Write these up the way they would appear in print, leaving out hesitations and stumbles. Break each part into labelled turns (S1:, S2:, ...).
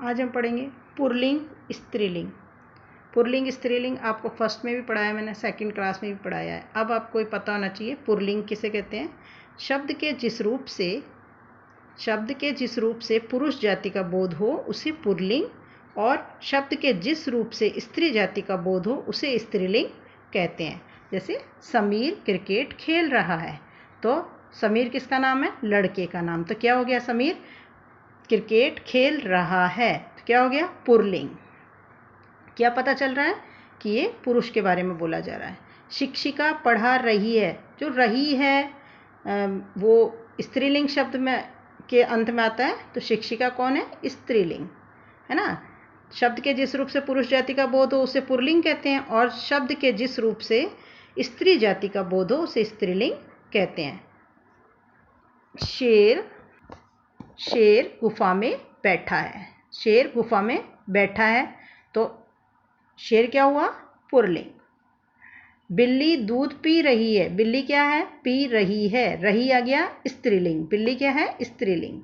S1: आज हम पढ़ेंगे पुल्लिंग स्त्रीलिंग। पुल्लिंग स्त्रीलिंग आपको फर्स्ट में भी पढ़ाया मैंने, सेकंड क्लास में भी पढ़ाया है। अब आपको ये पता होना चाहिए पुल्लिंग किसे कहते हैं। शब्द के जिस रूप से पुरुष जाति का बोध हो उसे पुल्लिंग, और शब्द के जिस रूप से स्त्री जाति का बोध हो उसे स्त्रीलिंग कहते हैं। जैसे समीर क्रिकेट खेल रहा है, तो समीर किसका नाम है? लड़के का नाम। तो क्या हो गया? समीर क्रिकेट खेल रहा है, तो क्या हो गया? पुल्लिंग। क्या पता चल रहा है कि ये पुरुष के बारे में बोला जा रहा है। शिक्षिका पढ़ा रही है, जो रही है वो स्त्रीलिंग शब्द में के अंत में आता है, तो शिक्षिका कौन है? स्त्रीलिंग है ना। शब्द के जिस रूप से पुरुष जाति का बोध हो उसे पुल्लिंग कहते हैं, और शब्द के जिस रूप से स्त्री जाति का बोध हो उसे स्त्रीलिंग कहते हैं। शेर गुफा में बैठा है। शेर गुफा में बैठा है, तो शेर क्या हुआ? पुल्लिंग। बिल्ली दूध पी रही है। बिल्ली क्या है? पी रही है। रही आ गया स्त्रीलिंग। बिल्ली क्या है? स्त्रीलिंग।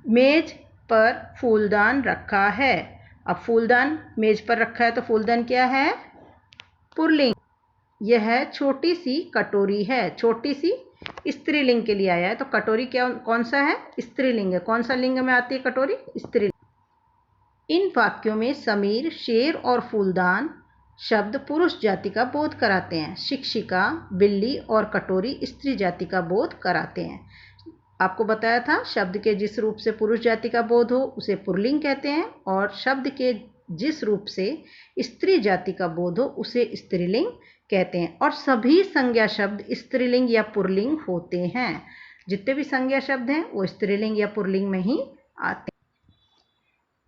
S1: मेज पर फूलदान रखा है। अब फूलदान मेज पर रखा है, तो फूलदान क्या है? पुल्लिंग। यह छोटी सी कटोरी है। छोटी सी स्त्रीलिंग के लिए आया है, तो कटोरी क्या कौन सा है? स्त्रीलिंग है। कौन सा लिंग में आती है कटोरी? स्त्रीलिंग। इन वाक्यों में समीर, शेर और फूलदान शब्द पुरुष जाति का बोध कराते हैं। शिक्षिका, बिल्ली और कटोरी स्त्री जाति का बोध कराते हैं। आपको बताया था शब्द के जिस रूप से पुरुष जाति का बोध हो उसे पुल्लिंग कहते हैं, और शब्द के जिस रूप से स्त्री जाति का बोध हो उसे स्त्रीलिंग कहते हैं। और सभी संज्ञा शब्द स्त्रीलिंग या पुल्लिंग होते हैं। जितने भी संज्ञा शब्द हैं वो स्त्रीलिंग या पुल्लिंग में ही आते हैं।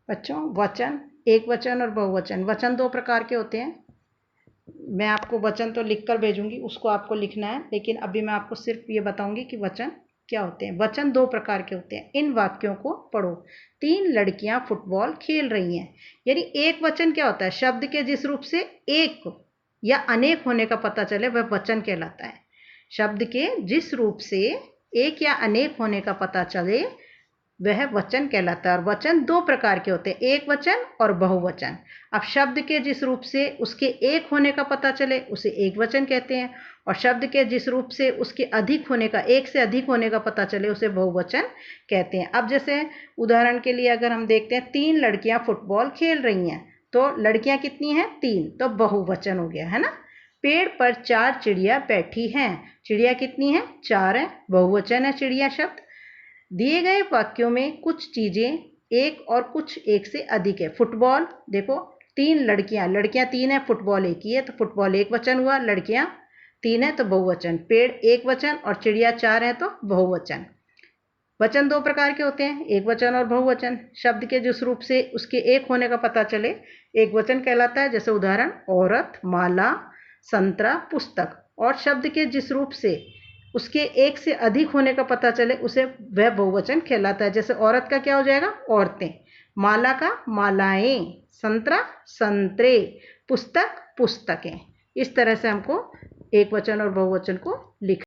S1: बच्चों, वचन, एक वचन और बहुवचन। वचन दो प्रकार के होते हैं। मैं आपको वचन तो लिखकर भेजूंगी, उसको आपको लिखना है, लेकिन अभी मैं आपको सिर्फ ये बताऊंगी कि वचन क्या होते हैं। वचन दो प्रकार के होते हैं। इन वाक्यों को पढ़ो। 3 लड़कियां फुटबॉल खेल रही हैं। यानी एक वचन क्या होता है? शब्द के जिस रूप से एक या अनेक होने का पता चले वह वचन कहलाता है। शब्द के जिस रूप से एक या अनेक होने का पता चले वह वचन कहलाता है। और वचन दो प्रकार के होते हैं, एक वचन और बहुवचन। अब शब्द के जिस रूप से उसके एक होने का पता चले उसे एक वचन कहते हैं, और शब्द के जिस रूप से उसके अधिक होने का, एक से अधिक होने का पता चले उसे बहुवचन कहते हैं। अब जैसे उदाहरण के लिए अगर हम देखते हैं 3 लड़कियां फुटबॉल खेल रही हैं, तो लड़कियां कितनी हैं? 3, तो बहुवचन हो गया है ना। पेड़ पर 4 चिड़िया बैठी हैं। चिड़िया कितनी है? 4 है, बहुवचन है चिड़िया शब्द। दिए गए वाक्यों में कुछ चीजें एक और कुछ एक से अधिक है। फुटबॉल देखो, 3 लड़कियां 3 है, फुटबॉल एक ही है, तो फुटबॉल एक वचन हुआ, लड़कियां 3 है तो बहुवचन। पेड़ एक वचन और चिड़िया 4 है तो बहुवचन। वचन दो प्रकार के होते हैं, एक वचन और बहुवचन। शब्द के जिस रूप से उसके एक होने का पता चले एक वचन कहलाता है। जैसे उदाहरण, औरत, माला, संतरा, पुस्तक। और शब्द के जिस रूप से उसके एक से अधिक होने का पता चले उसे वह बहुवचन कहलाता है। जैसे औरत का क्या हो जाएगा? औरतें। माला का मालाएं। संतरा संतरे। पुस्तक पुस्तकें। इस तरह से हमको एक वचन और बहुवचन को लिख